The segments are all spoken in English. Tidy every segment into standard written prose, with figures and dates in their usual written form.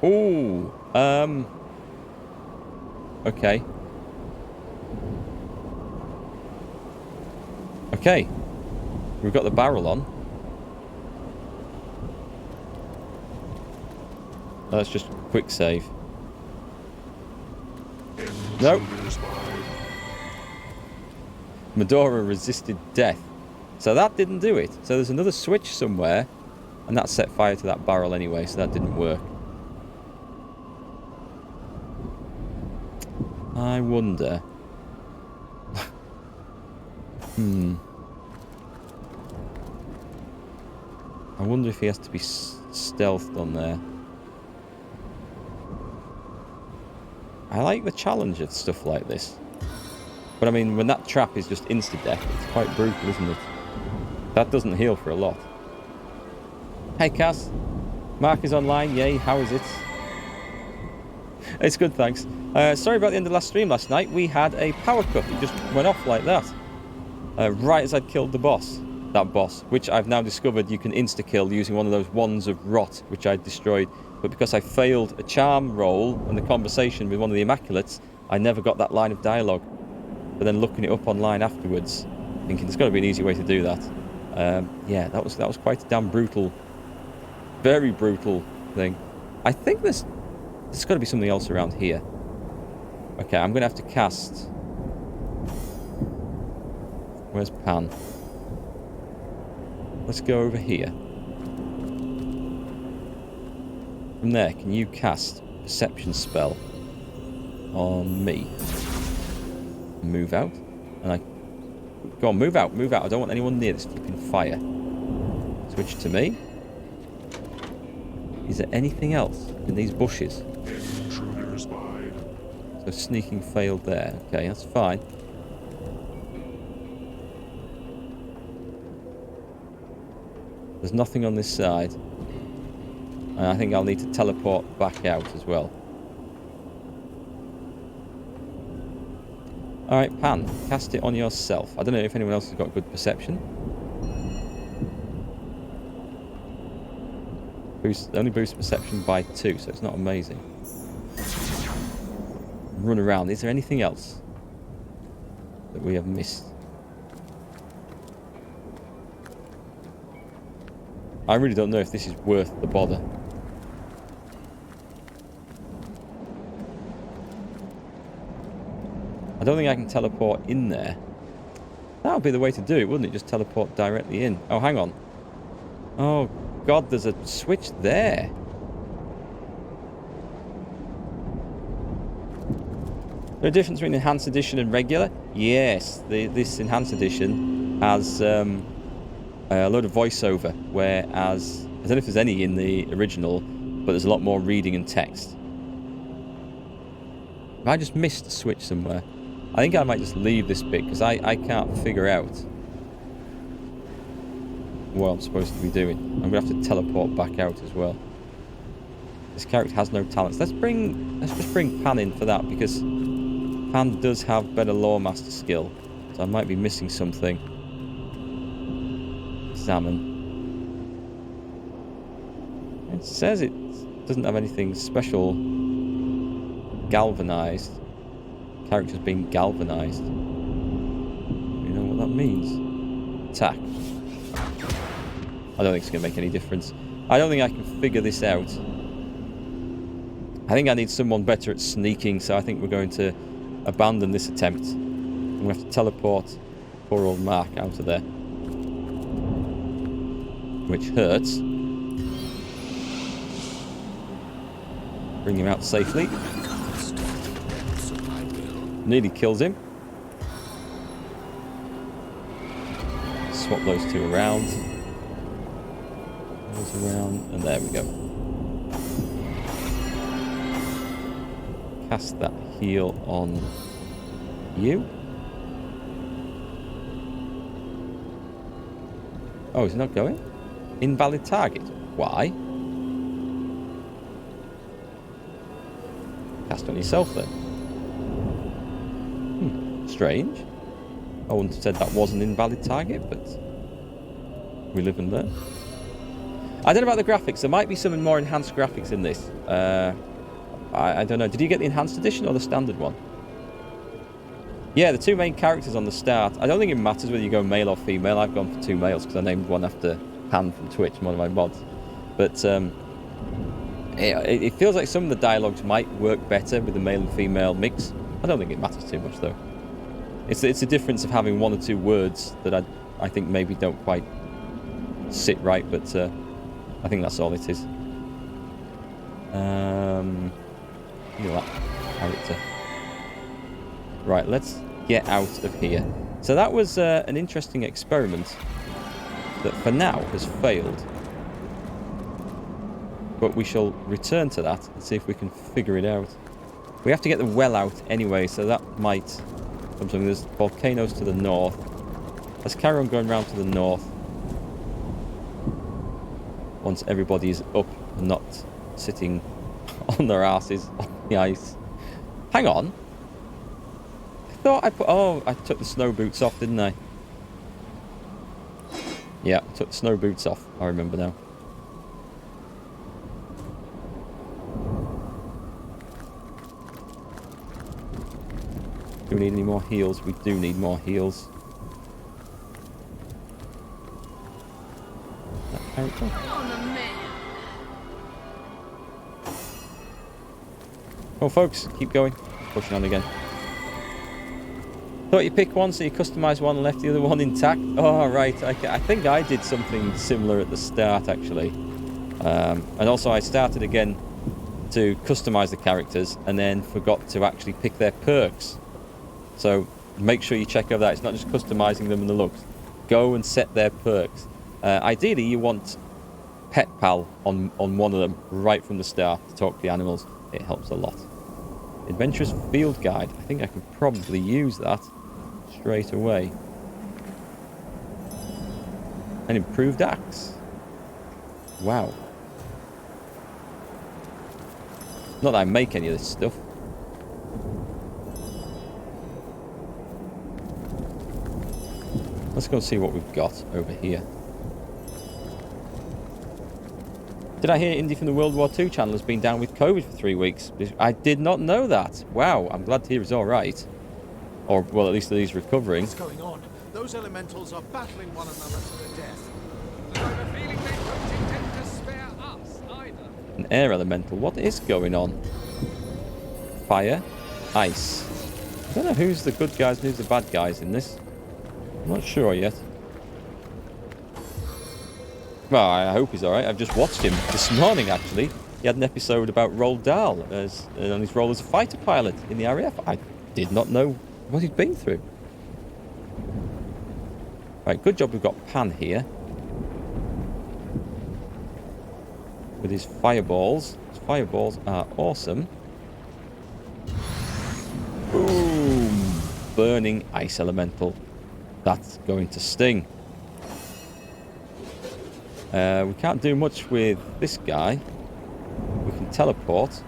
Ooh. Okay. Okay. We've got the barrel on. Let's just quick save. Nope. Medora resisted death. So that didn't do it. So there's another switch somewhere. And that set fire to that barrel anyway, so that didn't work. I wonder. I wonder if he has to be stealthed on there. I like the challenge of stuff like this. But I mean, when that trap is just insta-death, it's quite brutal, isn't it? That doesn't heal for a lot. Hey, Cass. Mark is online. Yay, how is it? It's good, thanks. Sorry about the end of last stream last night. We had a power cut. It just went off like that. Right as I'd killed the boss. That boss, which I've now discovered you can insta-kill using one of those wands of rot, which I destroyed. But because I failed a charm roll and the conversation with one of the Immaculates, I never got that line of dialogue. But then looking it up online afterwards, thinking there's got to be an easy way to do that. Yeah, that was quite a damn brutal, very brutal thing. I think there's got to be something else around here. Okay, I'm going to have to cast... Where's Pan? Let's go over here. From there, can you cast Perception spell on me? Move out. And I... Go on, move out, move out. I don't want anyone near this flipping fire. Switch to me. Is there anything else in these bushes? So sneaking failed there. Okay, that's fine. There's nothing on this side. And I think I'll need to teleport back out as well. Alright, Pan, cast it on yourself. I don't know if anyone else has got good perception. Only boosts perception by 2, so it's not amazing. Run around. Is there anything else that we have missed? I really don't know if this is worth the bother. I don't think I can teleport in there. That would be the way to do it, wouldn't it? Just teleport directly in. Oh, hang on. Oh, God, there's a switch there. Is there a difference between Enhanced Edition and regular? Yes, this Enhanced Edition has a load of voiceover, whereas I don't know if there's any in the original, but there's a lot more reading and text. Have I just missed a switch somewhere? I think I might just leave this bit because I can't figure out what I'm supposed to be doing. I'm going to have to teleport back out as well. This character has no talents. Let's just bring Pan in for that, because Pan does have better Lore Master skill. So I might be missing something. Examine. It says it doesn't have anything special. Galvanized. Character's being galvanized. You know what that means? Attack. I don't think it's going to make any difference. I don't think I can figure this out. I think I need someone better at sneaking, so I think we're going to abandon this attempt. I'm going to have to teleport poor old Mark out of there. Which hurts. Bring him out safely. Nearly kills him. Swap those two around. Those around, and there we go. Cast that heal on you. Oh, is it not going? Invalid target. Why? Cast on yourself then. Strange. I wouldn't have said that was an invalid target, but we live and learn. I don't know about the graphics. There might be some more enhanced graphics in this. I don't know. Did you get the enhanced edition or the standard one? Yeah, the two main characters on the start. I don't think it matters whether you go male or female. I've gone for two males because I named one after Han from Twitch, one of my mods. But it feels like some of the dialogues might work better with the male and female mix. I don't think it matters too much, though. It's a difference of having one or two words that I think maybe don't quite sit right, but I think that's all it is. Look at that character. Right, let's get out of here. So that was an interesting experiment that for now has failed. But we shall return to that and see if we can figure it out. We have to get the well out anyway, so that might... something. There's volcanoes to the north. Let's carry on going round to the north. Once everybody is up and not sitting on their asses on the ice. Hang on. I thought I put... oh, I took the snow boots off, didn't I? Yeah, I took the snow boots off. I remember now. Do we need any more heals? We do need more heals. That character? Oh, folks, keep going. Pushing on again. Thought you pick one, so you customise one and left the other one intact. Oh, right. I think I did something similar at the start, actually. And also, I started again to customise the characters and then forgot to actually pick their perks. So make sure you check over that. It's not just customising them and the looks. Go and set their perks. Ideally, you want Pet Pal on one of them right from the start to talk to the animals. It helps a lot. Adventurous Field Guide. I think I could probably use that straight away. An improved axe. Wow. Not that I make any of this stuff. Let's go and see what we've got over here. Did I hear Indy from the World War II channel has been down with COVID for 3 weeks? I did not know that. Wow, I'm glad to hear he's all right. Or, well, at least that he's recovering. What's going on? Those elementals are battling one another to the death. I have a feeling they don't intend to spare us either. An air elemental. What is going on? Fire. Ice. I don't know who's the good guys and who's the bad guys in this. I'm not sure yet. Well, I hope he's alright. I've just watched him this morning, actually. He had an episode about Roald Dahl on his role as a fighter pilot in the RAF. I did not know what he'd been through. Right, good job we've got Pan here. With his fireballs. His fireballs are awesome. Boom! Burning ice elemental. That's going to sting. We can't do much with this guy. We can teleport.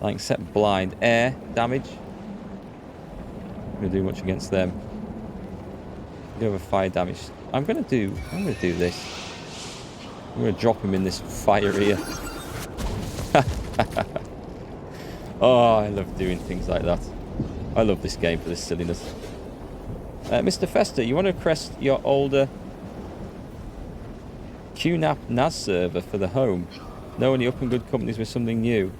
I can set blind. Air damage. Not going to do much against them. We do have a fire damage. I'm going to do this. I'm going to drop him in this fire here. Oh, I love doing things like that. I love this game for this silliness. Mr. Fester, you want to crest your older QNAP NAS server for the home? Know any up and good companies with something new?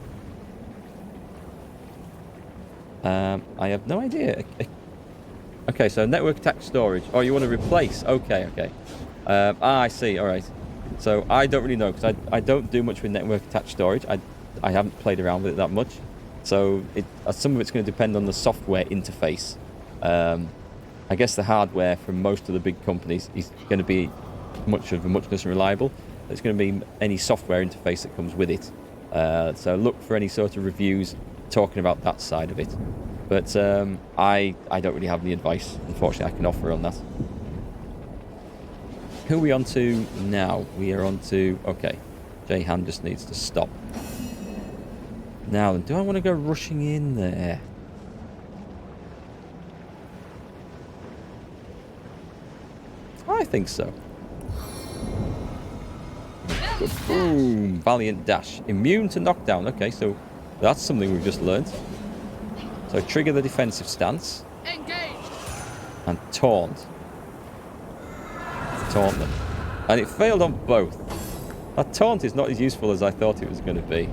I have no idea. Okay, so network attached storage. Oh, you want to replace? Okay. I see. All right. So I don't really know because I don't do much with network attached storage. I haven't played around with it that much. So some of it's going to depend on the software interface. I guess the hardware from most of the big companies is going to be muchness and reliable. It's going to be any software interface that comes with it. So look for any sort of reviews talking about that side of it. But I don't really have any advice, unfortunately, I can offer on that. Who are we on to now? We are on to... okay. J-Han just needs to stop. Now, do I want to go rushing in there? I think so. Boom! Valiant dash. Immune to knockdown. Okay, so that's something we've just learned. So trigger the defensive stance. Engaged. And taunt. Taunt them. And it failed on both. That taunt is not as useful as I thought it was going to be.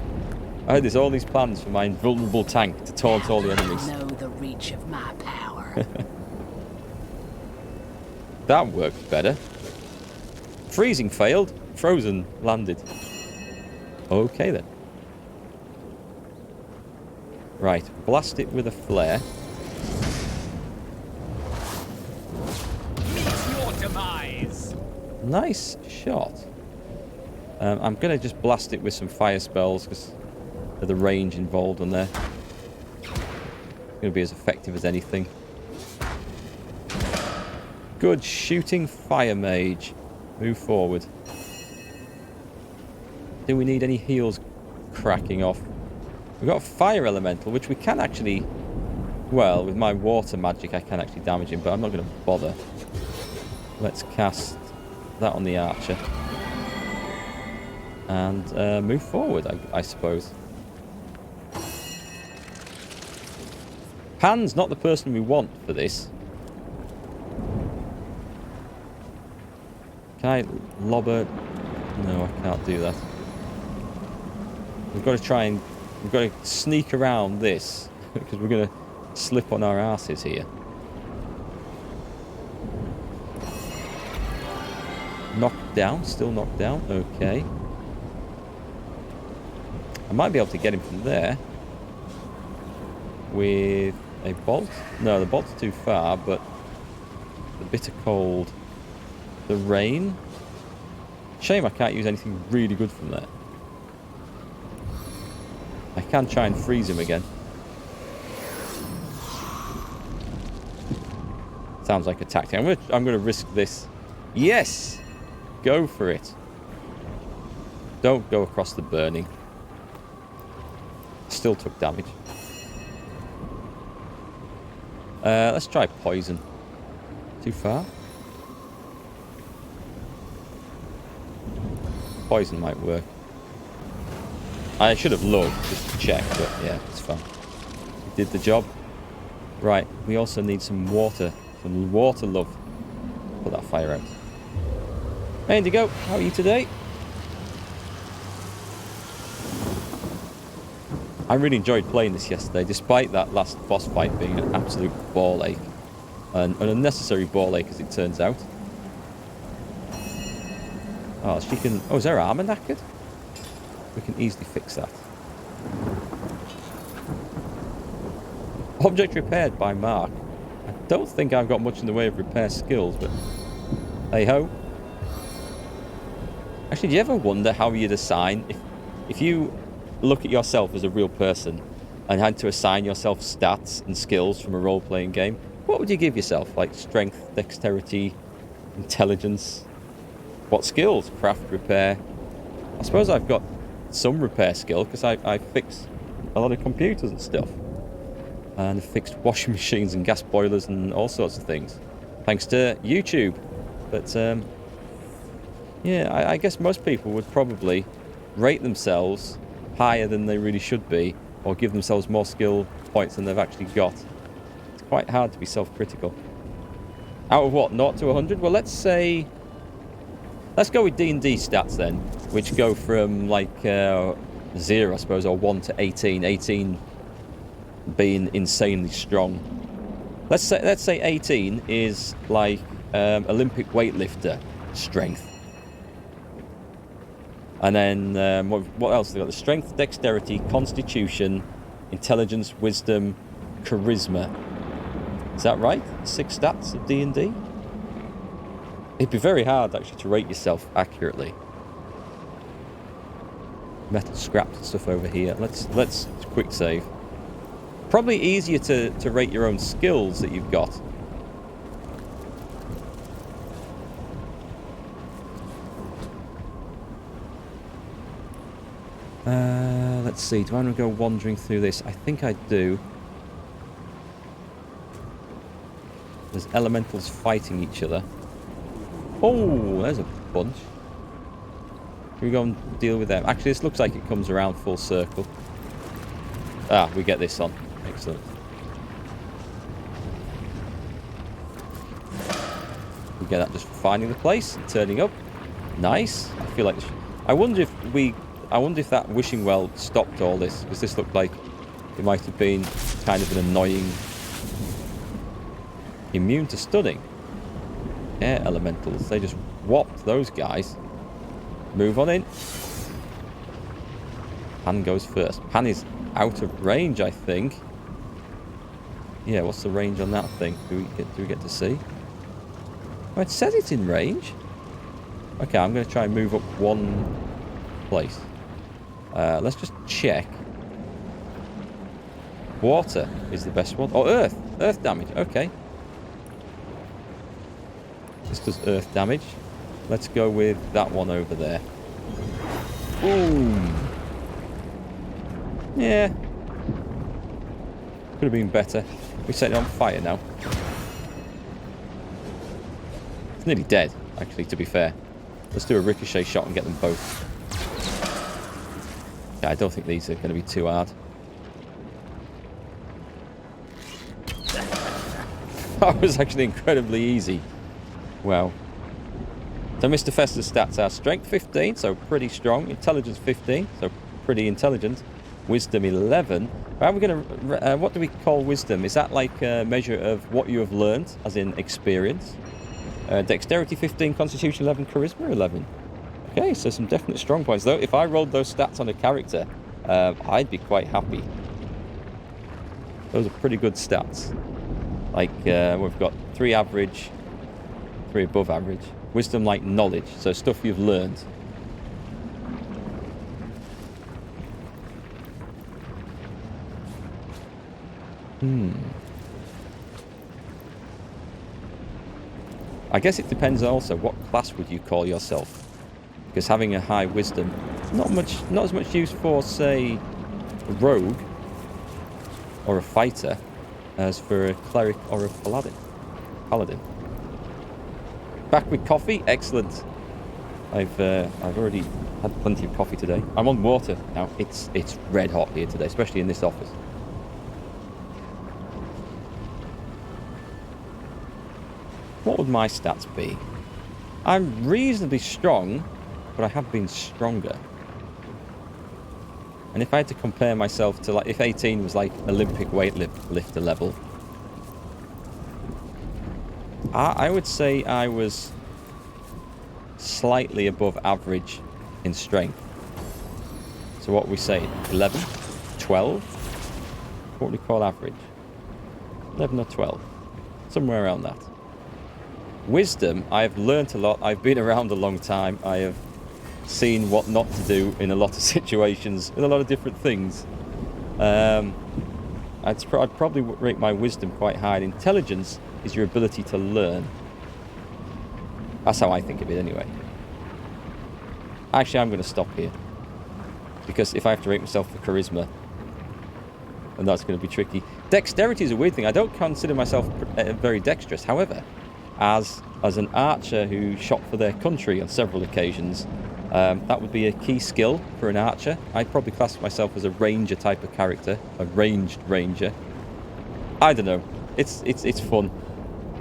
I had all these plans for my invulnerable tank to taunt all the enemies. Know the reach of my power. That worked better. Freezing failed. Frozen landed. Okay then. Right, blast it with a flare. Meet your demise. Nice shot. I'm going to just blast it with some fire spells because of the range involved on there. It's going to be as effective as anything. Good shooting fire mage. Move forward. Do we need any heals cracking off? We've got a fire elemental, which we can actually... Well, with my water magic, I can actually damage him, but I'm not going to bother. Let's cast that on the archer. And move forward, I suppose. Pan's not the person we want for this. Can I lob a... No, I can't do that. We've got to try and... We've got to sneak around this. Because we're going to slip on our asses here. Knocked down. Still knocked down. Okay. I might be able to get him from there. With a bolt. No, the bolt's too far, but... The bitter cold... The rain. Shame I can't use anything really good from there. I can try and freeze him again. Sounds like a tactic. I'm gonna risk this. Yes! Go for it. Don't go across the burning. Still took damage. Let's try poison. Too far? Poison might work. I should have looked just to check, but yeah, it's fine. It did the job. Right, we also need some water. Some water love. Put that fire out. Hey Indigo, how are you today? I really enjoyed playing this yesterday, despite that last boss fight being an absolute ball ache. An unnecessary ball ache, as it turns out. Oh, she can... Oh, is her armor knackered? We can easily fix that. Object repaired by Mark. I don't think I've got much in the way of repair skills, but... Hey-ho. Actually, do you ever wonder how you'd assign... If you look at yourself as a real person and had to assign yourself stats and skills from a role-playing game, what would you give yourself? Like strength, dexterity, intelligence... What skills? Craft, repair. I suppose I've got some repair skill because I fix a lot of computers and stuff. And fixed washing machines and gas boilers and all sorts of things. Thanks to YouTube. But, yeah, I guess most people would probably rate themselves higher than they really should be. Or give themselves more skill points than they've actually got. It's quite hard to be self-critical. Out of what? 0 to 100? Well, let's say... Let's go with D&D stats then, which go from like 0, I suppose, or 1 to 18. 18 being insanely strong. Let's say 18 is like Olympic weightlifter strength. And then what else? They've got the strength, dexterity, constitution, intelligence, wisdom, charisma. Is that right? 6 stats of D&D? It'd be very hard, actually, to rate yourself accurately. Metal scraps and stuff over here. Let's quick save. Probably easier to rate your own skills that you've got. Let's see. Do I want to go wandering through this? I think I do. There's elementals fighting each other. Oh, there's a bunch. Can we go and deal with them? Actually, this looks like it comes around full circle. Ah, we get this on. Excellent. We get that just finding the place, turning up. Nice. I feel like I wonder if that wishing well stopped all this, because this looked like it might have been kind of an annoying immune to stunning. Air elementals. They just whopped those guys. Move on in. Pan goes first. Pan is out of range, I think. Yeah, what's the range on that thing? Do we get to see? Oh, it says it's in range. Okay, I'm going to try and move up one place. Let's just check. Water is the best one. Oh, earth. Earth damage. Okay. This does earth damage. Let's go with that one over there. Boom. Yeah. Could have been better. We set it on fire now. It's nearly dead, actually, to be fair. Let's do a ricochet shot and get them both. Yeah, I don't think these are going to be too hard. That was actually incredibly easy. Wow. So Mr. Fester's stats are strength 15, so pretty strong. Intelligence 15, so pretty intelligent. Wisdom 11. How are we going to... what do we call wisdom? Is that like a measure of what you have learned, as in experience? Dexterity 15, Constitution 11, Charisma 11. Okay, so some definite strong points. Though, if I rolled those stats on a character, I'd be quite happy. Those are pretty good stats. Like, we've got 3 average, 3 above average. Wisdom like knowledge, so stuff you've learned. I guess it depends also, what class would you call yourself? Because having a high wisdom, not as much use for, say, a rogue or a fighter as for a cleric or a paladin. Back with coffee, excellent. I've already had plenty of coffee today. I'm on water now. It's red hot here today, especially in this office. What would my stats be? I'm reasonably strong, but I have been stronger. And if I had to compare myself to, like, if 18 was like Olympic weightlifter level, I would say I was slightly above average in strength. So what we say, 11, 12? What would we call average? 11 or 12? Somewhere around that. Wisdom, I have learnt a lot. I've been around a long time. I have seen what not to do in a lot of situations, in a lot of different things. I'd probably rate my wisdom quite high. Intelligence is your ability to learn. That's how I think of it anyway. Actually, I'm going to stop here. Because if I have to rate myself for charisma, and that's going to be tricky. Dexterity is a weird thing. I don't consider myself very dexterous. However, as an archer who shot for their country on several occasions, that would be a key skill for an archer. I'd probably class myself as a ranger type of character, a ranged ranger. I don't know. It's fun.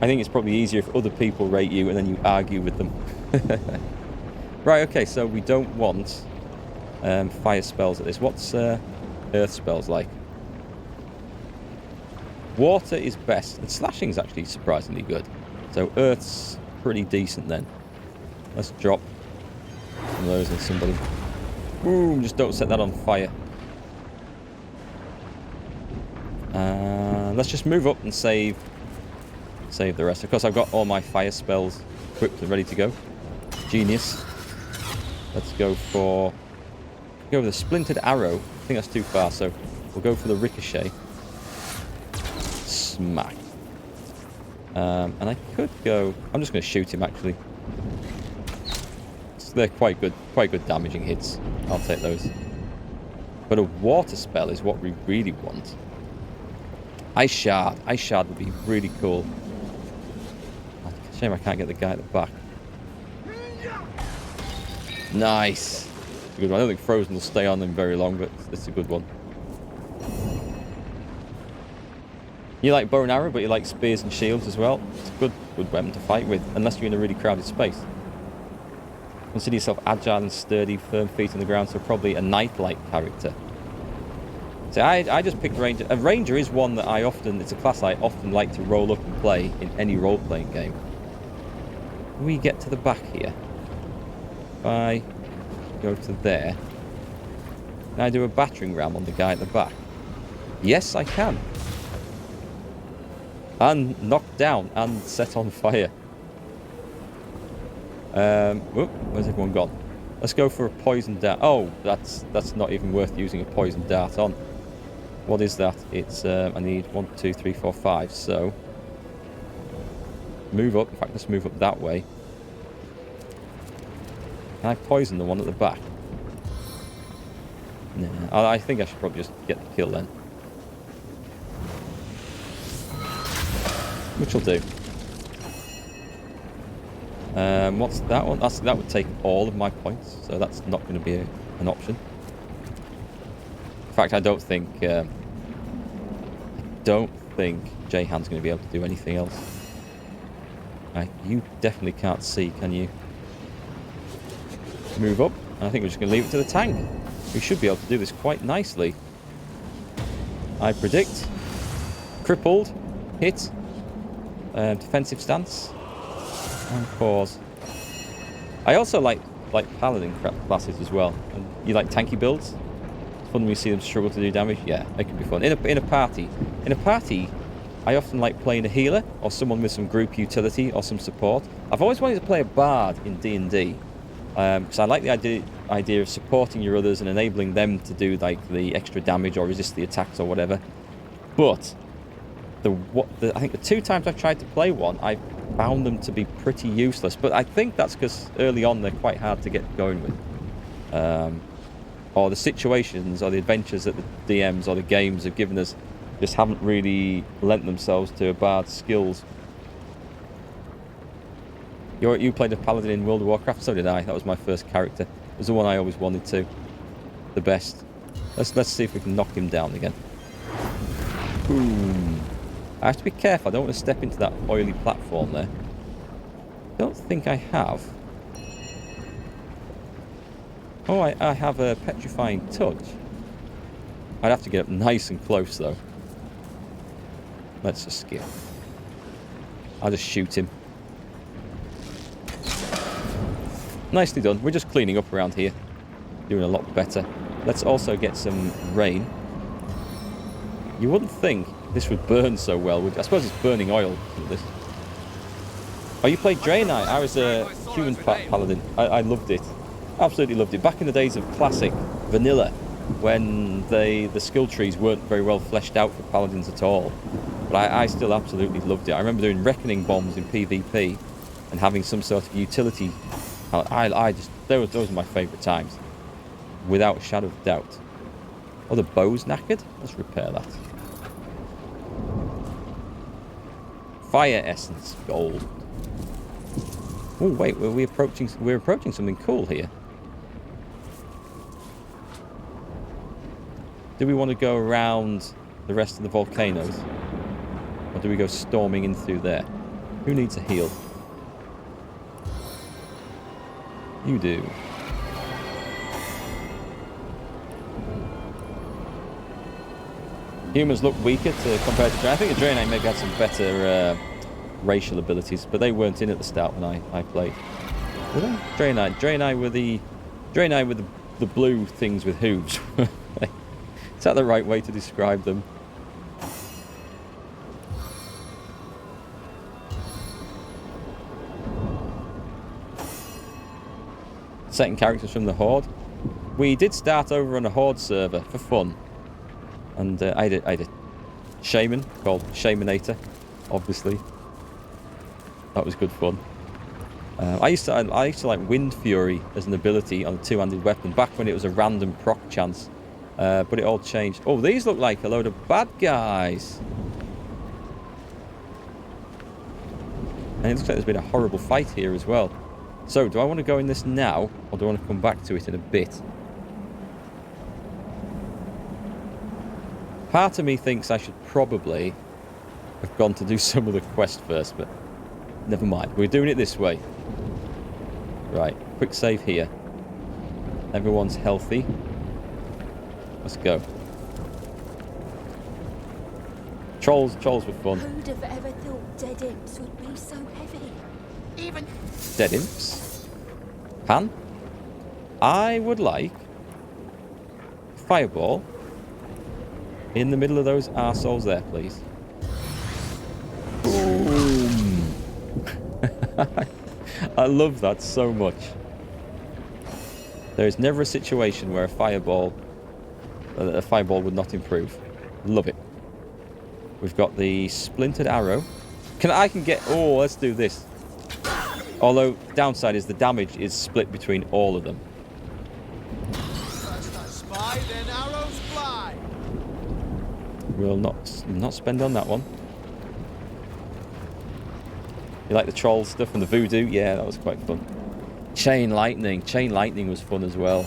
I think it's probably easier if other people rate you and then you argue with them. Right, okay, so we don't want fire spells at this. What's earth spells like? Water is best, and slashing is actually surprisingly good. So earth's pretty decent then. Let's drop some of those on somebody. Boom, just don't set that on fire. Let's just move up and save the rest. Of course, I've got all my fire spells equipped and ready to go. Genius. Let's go for the splintered arrow. I think that's too far, so we'll go for the ricochet. Smack. And I could go... I'm just going to shoot him, actually. So they're quite good damaging hits. I'll take those. But a water spell is what we really want. Ice Shard. Ice Shard would be really cool. Shame I can't get the guy at the back. Nice. It's a good one. I don't think Frozen will stay on them very long, but it's a good one. You like bow and arrow, but you like spears and shields as well. It's a good weapon to fight with, unless you're in a really crowded space. Consider yourself agile and sturdy, firm feet on the ground, so probably a knight-like character. So I just picked Ranger. A Ranger is one that it's a class I often like to roll up and play in any role-playing game. We get to the back here. If I go to there, can I do a battering ram on the guy at the back? Yes, I can. And knock down and set on fire. Where's everyone gone? Let's go for a poison dart. Oh, that's not even worth using a poison dart on. What is that? It's I need 1, 2, 3, 4, 5. So move up. In fact, let's move up that way. Can I poison the one at the back? Nah, I think I should probably just get the kill then. Which will do. What's that one? That would take all of my points, so that's not going to be an option. In fact, I don't think Jahan's going to be able to do anything else. You definitely can't see, can you? Move up. I think we're just going to leave it to the tank. We should be able to do this quite nicely. I predict. Crippled. Hit. Defensive stance. And pause. I also like paladin classes as well. And you like tanky builds? It's fun when you see them struggle to do damage. Yeah, it can be fun. In a party, I often like playing a healer or someone with some group utility or some support. I've always wanted to play a bard in D&D because I like the idea of supporting your others and enabling them to do like the extra damage or resist the attacks or whatever. But I think the 2 times I've tried to play one, I found them to be pretty useless. But I think that's because early on they're quite hard to get going with. Or the situations or the adventures that the DMs or the games have given us just haven't really lent themselves to a bard's skills. You played a paladin in World of Warcraft? So did I. That was my first character. It was the one I always wanted to. The best. Let's see if we can knock him down again. Boom. I have to be careful. I don't want to step into that oily platform there. Don't think I have. Oh, I have a petrifying touch. I'd have to get up nice and close, though. Let's just skip. I'll just shoot him. Nicely done. We're just cleaning up around here. Doing a lot better. Let's also get some rain. You wouldn't think this would burn so well, would you? I suppose it's burning oil. This. Oh, you played Draenei. I was a human paladin. I loved it. Absolutely loved it. Back in the days of classic vanilla, when the skill trees weren't very well fleshed out for paladins at all. But I still absolutely loved it. I remember doing reckoning bombs in PvP and having some sort of utility. Those were my favourite times, without a shadow of doubt. Oh, the bow's knackered. Let's repair that. Fire essence, gold. Oh wait, we're approaching something cool here. Do we want to go around the rest of the volcanoes? Or do we go storming in through there? Who needs a heal? You do. Humans look weaker compared to Draenei. I think the Draenei maybe had some better racial abilities, but they weren't in at the start when I played. Were they? Draenei with the blue things with hooves. Is that the right way to describe them? Setting characters from the Horde. We did start over on a Horde server for fun. And I had a shaman called Shamanator, obviously. That was good fun. I used to like Wind Fury as an ability on a 2-handed weapon back when it was a random proc chance. But it all changed. Oh, these look like a load of bad guys. And it looks like there's been a horrible fight here as well. So, do I want to go in this now, or do I want to come back to it in a bit? Part of me thinks I should probably have gone to do some of the quest first, but never mind. We're doing it this way. Right, quick save here. Everyone's healthy. Let's go. Trolls were fun. Who'd have ever thought dead imps would be so heavy? Even Dead imps. Pan? I would like fireball in the middle of those arseholes there, please. Boom. I love that so much. There is never a situation where a fireball would not improve. Love it. We've got the splintered arrow. I can get... Oh, let's do this. Although, the downside is the damage is split between all of them. First I spy, then arrows fly. We'll not spend on that one. You like the troll stuff and the voodoo? Yeah, that was quite fun. Chain lightning. Chain lightning was fun as well.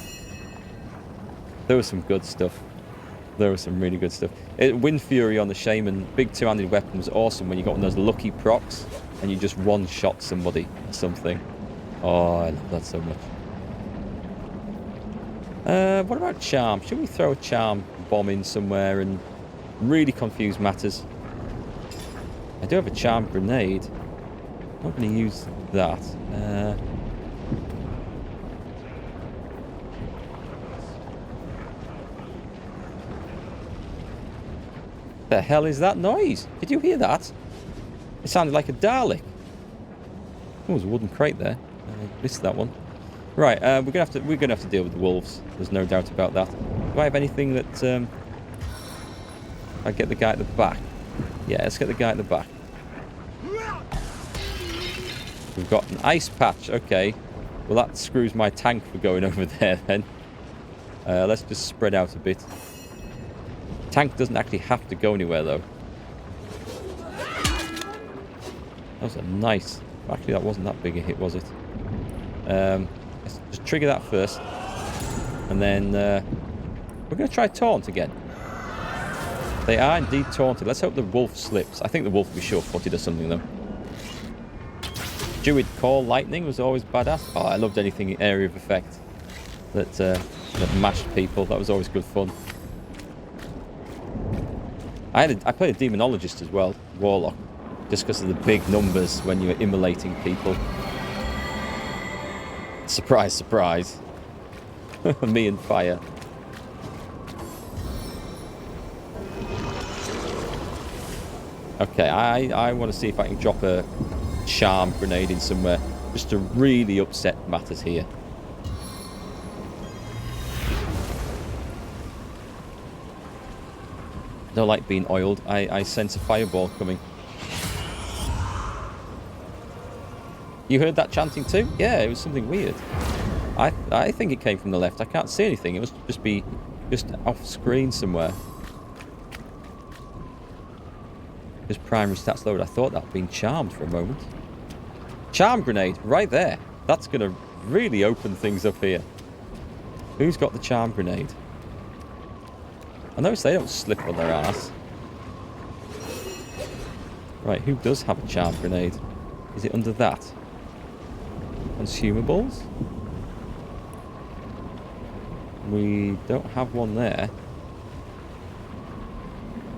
There was some good stuff. There was some really good stuff. Wind Fury on the Shaman, big two-handed weapon, was awesome when you got one of those lucky procs and you just one-shot somebody or something. Oh, I love that so much. What about charm? Should we throw a charm bomb in somewhere and really confuse matters? I do have a charm grenade. I'm not going to use that. The hell is that noise? Did you hear that? It sounded like a Dalek. Oh, there's a wooden crate there. I missed that one. Right, we're gonna have to deal with the wolves. There's no doubt about that. Do I have anything that I get the guy at the back? Yeah, let's get the guy at the back. We've got an ice patch. Okay. Well, that screws my tank for going over there then. Let's just spread out a bit. Tank doesn't actually have to go anywhere though. That was a nice... Actually, that wasn't that big a hit, was it? Let's just trigger that first. And then we're going to try taunt again. They are indeed taunted. Let's hope the wolf slips. I think the wolf will be sure-footed or something though. Druid Call Lightning was always badass. Oh, I loved anything area of effect that mashed people. That was always good fun. I played a Demonologist as well, Warlock, just because of the big numbers when you were immolating people. Surprise, surprise. Me and fire. Okay, I want to see if I can drop a charm grenade in somewhere, just to really upset matters here. Don't like being oiled. I sense a fireball coming. You heard that chanting too? Yeah, it was something weird. I think it came from the left. I can't see anything. It must just be off screen somewhere. Just primary stats load. I thought that had been charmed for a moment. Charm grenade right there. That's going to really open things up here. Who's got the charm grenade? I notice they don't slip on their ass. Right, who does have a charm grenade? Is it under that? Consumables? We don't have one there.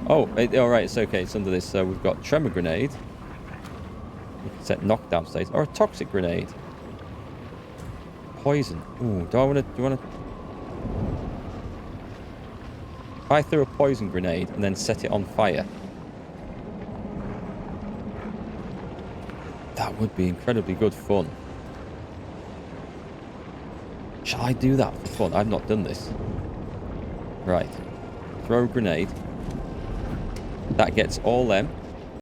Oh, alright, it's okay. It's under this. So we've got tremor grenade. We can set knockdown states. Or a toxic grenade. Poison. Ooh, do you want to... If I threw a poison grenade and then set it on fire, that would be incredibly good fun. Shall I do that for fun? I've not done this. Right. Throw a grenade. That gets all them.